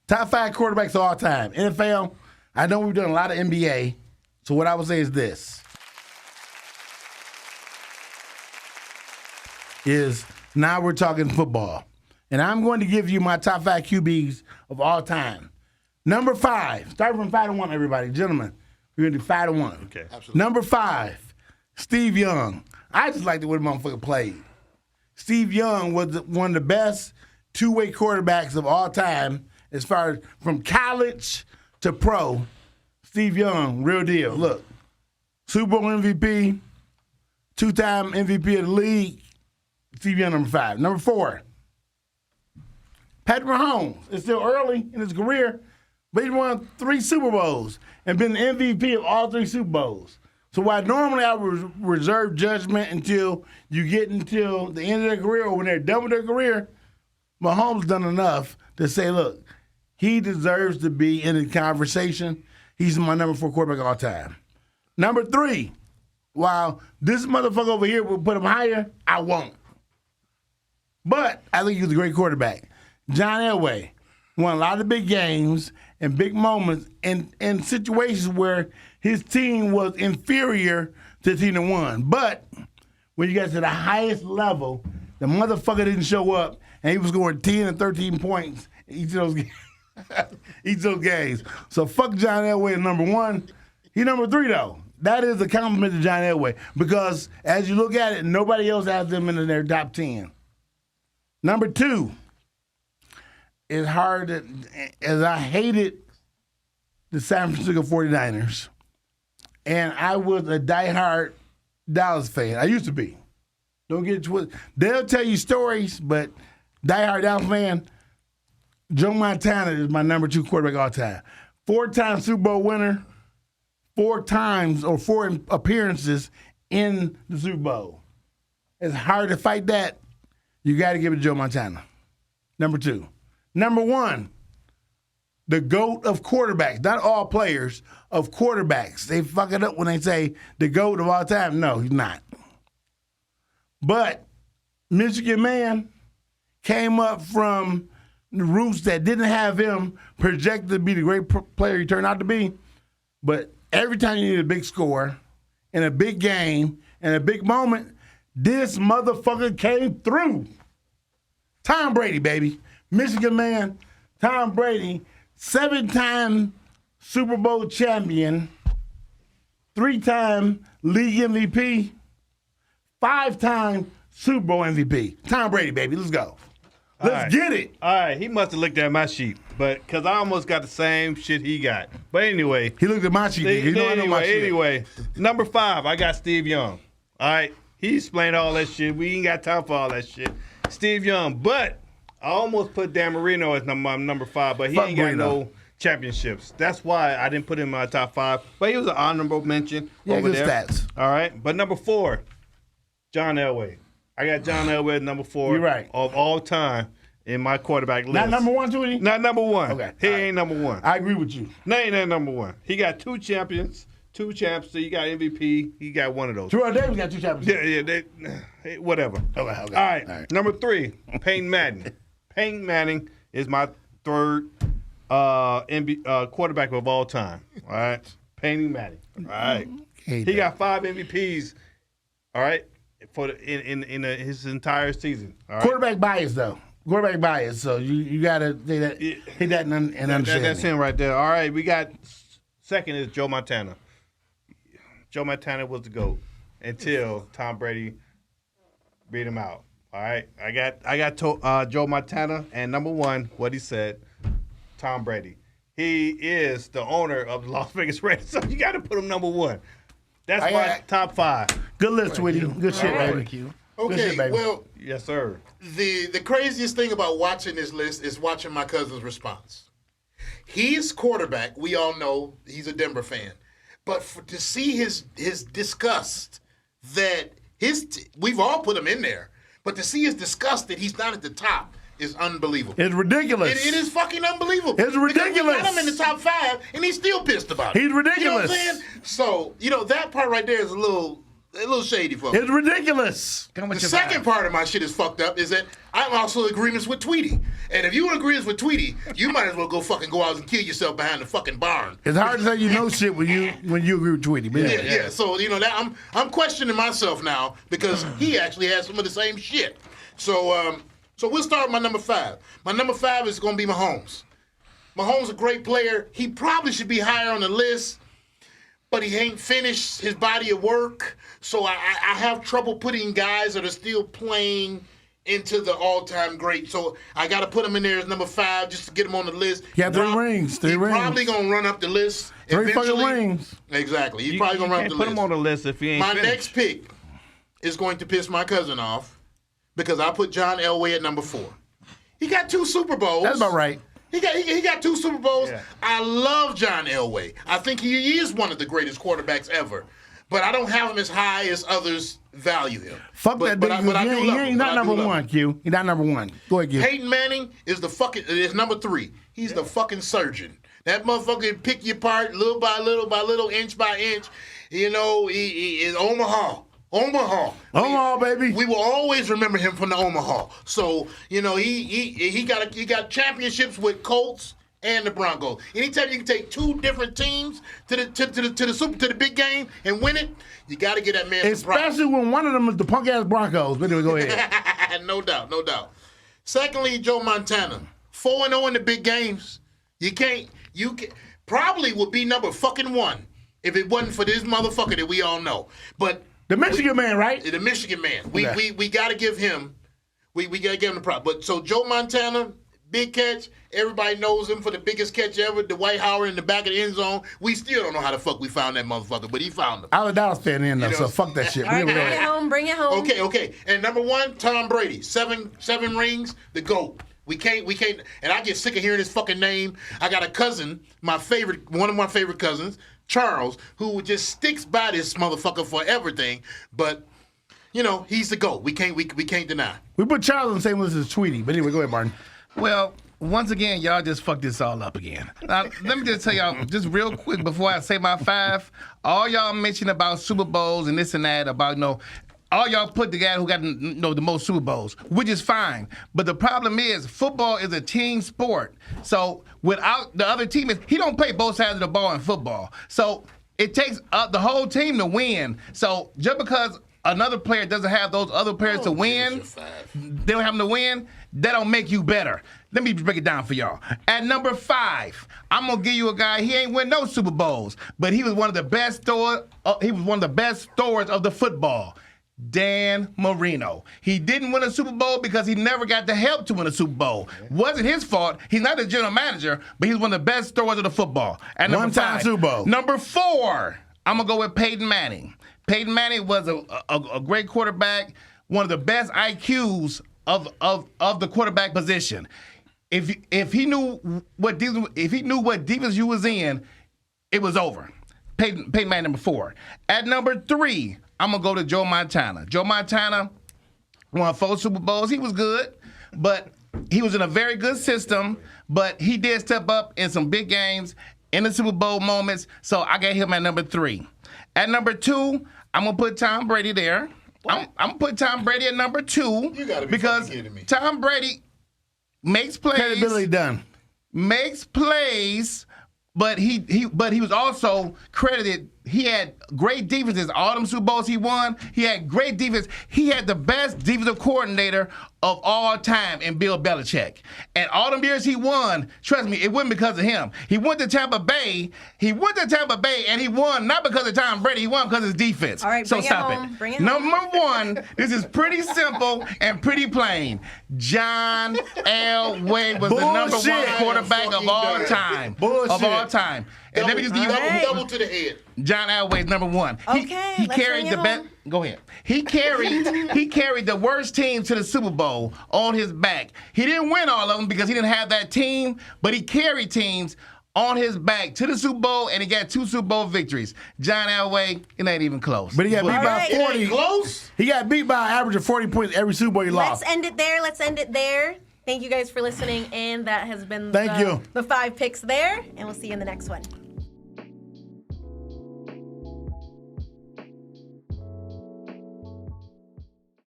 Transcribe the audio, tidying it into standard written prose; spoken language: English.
Top 5 quarterbacks of all time. NFL, I know we've done a lot of NBA, so what I would say is this. Now we're talking football. And I'm going to give you my top 5 QBs of all time. Number 5. Start from 5 to 1, everybody. Gentlemen, we're going to do 5 to 1. Okay. Absolutely. Number 5, Steve Young. I just like the way the motherfucker played. Steve Young was one of the best two-way quarterbacks of all time as far as from college to pro. Steve Young, real deal. Look, Super Bowl MVP, 2-time MVP of the league. Steve Young, number 5. Number 4, Patrick Mahomes. It's still early in his career, but he won 3 Super Bowls and been the MVP of all 3 Super Bowls. So while normally I would reserve judgment until you get until the end of their career or when they're done with their career, Mahomes done enough to say, look, he deserves to be in the conversation. He's my number 4 quarterback of all time. Number 3, while this motherfucker over here will put him higher, I won't. But I think he was a great quarterback. John Elway won a lot of big games and big moments in situations where his team was inferior to the team that won. But when you got to the highest level, the motherfucker didn't show up, and he was scoring 10 and 13 points each of those games. Each of those games. So fuck John Elway at number 1. He number 3, though. That is a compliment to John Elway because as you look at it, nobody else has them in their top 10. Number 2, it's hard to, as I hated the San Francisco 49ers, and I was a diehard Dallas fan. I used to be. Don't get it twisted. They'll tell you stories, but diehard Dallas fan, Joe Montana is my number 2 quarterback of all time. 4-time Super Bowl winner, 4 times or 4 appearances in the Super Bowl. It's hard to fight that. You got to give it to Joe Montana. Number 2. Number 1, the GOAT of quarterbacks. Not all players, of quarterbacks. They fuck it up when they say the GOAT of all time. No, he's not. But Michigan man came up from the roots that didn't have him projected to be the great player he turned out to be. But every time you need a big score in a big game and a big moment, this motherfucker came through. Tom Brady, baby. Michigan man, Tom Brady, 7-time Super Bowl champion, 3-time league MVP, 5-time Super Bowl MVP. Tom Brady, baby. Let's go. Let's get it. All right. He must have looked at my sheet, but because I almost got the same shit he got. But anyway. He looked at my sheet. I know my shit. Anyway, number 5, I got Steve Young. All right. He explained all that shit. We ain't got time for all that shit. Steve Young. But I almost put Dan Marino as number 5, but he ain't got no championships. That's why I didn't put him in my top 5. But he was an honorable mention over there. Stats. All right. But number 4, John Elway. I got John Elway at number 4 You're right. of all time in my quarterback list. Not number 1, Tweety? Not number 1. Okay. He ain't number 1. I agree with you. No, he ain't number 1. He got 2 champions, 2 champs. So he got MVP. He got one of those. Terrell Davis got 2 championships. Yeah, whatever. Okay. All right. Number 3, Peyton Manning. Peyton Manning is my 3rd quarterback of all time. All right. Peyton Manning. All right. He got 5 MVPs. All right. For his entire season. All right? Quarterback bias, though. Quarterback bias. So you got to hit that and understand. That's him right there. All right. We got 2nd is Joe Montana. Joe Montana was the GOAT until Tom Brady beat him out. All right. I got Joe Montana, and number 1, what he said, Tom Brady. He is the owner of the Las Vegas Raiders, so you got to put him number 1. That's my top 5. Good list, Tweety. Good shit, baby. Thank you. Good shit, baby. Well, yes, sir. The craziest thing about watching this list is watching my cousin's response. He's quarterback. We all know he's a Denver fan. But to see his disgust that we've all put him in there, but to see his disgust that he's not at the top is unbelievable. It's ridiculous. It is fucking unbelievable. It's ridiculous. We got him in the top 5, and he's still pissed about it. He's ridiculous. You know what I'm saying? So, that part right there is a little A little shady for me. It's ridiculous. The second part of my shit is fucked up is that I'm also in agreements with Tweety. And if you in agreements with Tweety, you might as well go out and kill yourself behind the fucking barn. It's hard to say you know shit when you agree with Tweety. But Yeah. So that I'm questioning myself now because he actually has some of the same shit. So we'll start with my number 5. My number 5 is going to be Mahomes. Mahomes is a great player. He probably should be higher on the list, but he ain't finished his body of work. So I have trouble putting guys that are still playing into the all-time great. So I got to put him in there as number 5 just to get him on the list. He got 3 rings. 3 rings. Probably going to run up the list. 3 fucking rings. Exactly. He's probably going to run up the list. Put him on the list if he ain't My finished. next pick is going to piss my cousin off because I put John Elway at number 4. He got 2 Super Bowls. That's about right. He got 2 Super Bowls. Yeah. I love John Elway. I think he is one of the greatest quarterbacks ever. But I don't have him as high as others value him. Fuck but, that but dude. I do love him. He's not But I do number love 1, him. Q. He's not number 1. Go ahead, Q. Peyton Manning is number 3. He's the fucking surgeon. That motherfucker pick you apart little by little, inch by inch. You know, he is Omaha. Omaha, baby. We will always remember him from the Omaha. So, you know, he got championships with Colts and the Broncos. Anytime you can take 2 different teams to the big game and win it, you got to get that man some props. Especially when one of them is the punk ass Broncos. But anyway, go ahead. No doubt. Secondly, Joe Montana, 4-0 in the big games. You can probably would be number fucking 1 if it wasn't for this motherfucker that we all know. But The Michigan man, right? the Michigan man, we Okay. got to give him, we got to give him the prop. But so Joe Montana, big catch. Everybody knows him for the biggest catch ever, the Dwight Howard in the back of the end zone. We still don't know how the fuck we found that motherfucker, but he found him. I was a Dallas fan in though, You know, so fuck that shit. All right, Here we bring it go. home. Bring it home. Okay. And number 1, Tom Brady, 7 rings, the GOAT. We can't, and I get sick of hearing his fucking name. I got a cousin, one of my favorite cousins, Charles, who just sticks by this motherfucker for everything. But, you know, he's the GOAT. We can't deny. We put Charles on the same list as Tweety. But anyway, go ahead, Martin. Well, once again, y'all just fucked this all up again. Now, let me just tell y'all, just real quick before I say my 5, all y'all mentioned about Super Bowls and this and that, about, all y'all put the guy who got the most Super Bowls, which is fine. But the problem is, football is a team sport. So without the other team, he don't play both sides of the ball in football. So it takes the whole team to win. So just because another player doesn't have those other players to win, they don't have them to win, that don't make you better. Let me break it down for y'all. At number 5, I'm gonna give you a guy. He ain't win no Super Bowls, but he was one of the best throwers. He was one of the best throwers of the football. Dan Marino. He didn't win a Super Bowl because he never got the help to win a Super Bowl. Wasn't his fault. He's not the general manager, but he's one of the best throwers of the football. At number One-time 5, Super Bowl. Number 4, I'm gonna go with Peyton Manning. Peyton Manning was a great quarterback, one of the best IQs of the quarterback position. If he knew what defense you was in, it was over. Peyton Manning, number 4. At number 3, I'm gonna go to Joe Montana. Joe Montana won 4 Super Bowls. He was good, but he was in a very good system. But he did step up in some big games in the Super Bowl moments. So I got him at number 3. At number 2, I'm gonna put Tom Brady there. I'm gonna put Tom Brady at number 2 You gotta be because fucking kidding me. Tom Brady makes plays. Credibility done. Makes plays, but he was also credited. He had great defenses. All them Super Bowls he won, he had great defense. He had the best defensive coordinator of all time in Bill Belichick. And all them years he won, trust me, it wasn't because of him. He went to Tampa Bay. And he won not because of Tom Brady. He won because of his defense. All right, so bring it stop home. Bring it Number 1, this is pretty simple and pretty plain. John Elway was the number 1 Bullshit. quarterback of all time. Bullshit. Of all time. And let me just give you double to the head. John Elway is number 1. Okay, he let's carried bring the it best. home. Go ahead. He carried the worst team to the Super Bowl on his back. He didn't win all of them because he didn't have that team, but he carried teams on his back to the Super Bowl, and he got 2 Super Bowl victories. John Elway, it ain't even close. But he got beat by right. 40. Close. He got beat by an average of 40 points every Super Bowl he Let's lost. end it there. Thank you guys for listening, and that has been Thank you. the 5 picks there, and we'll see you in the next one.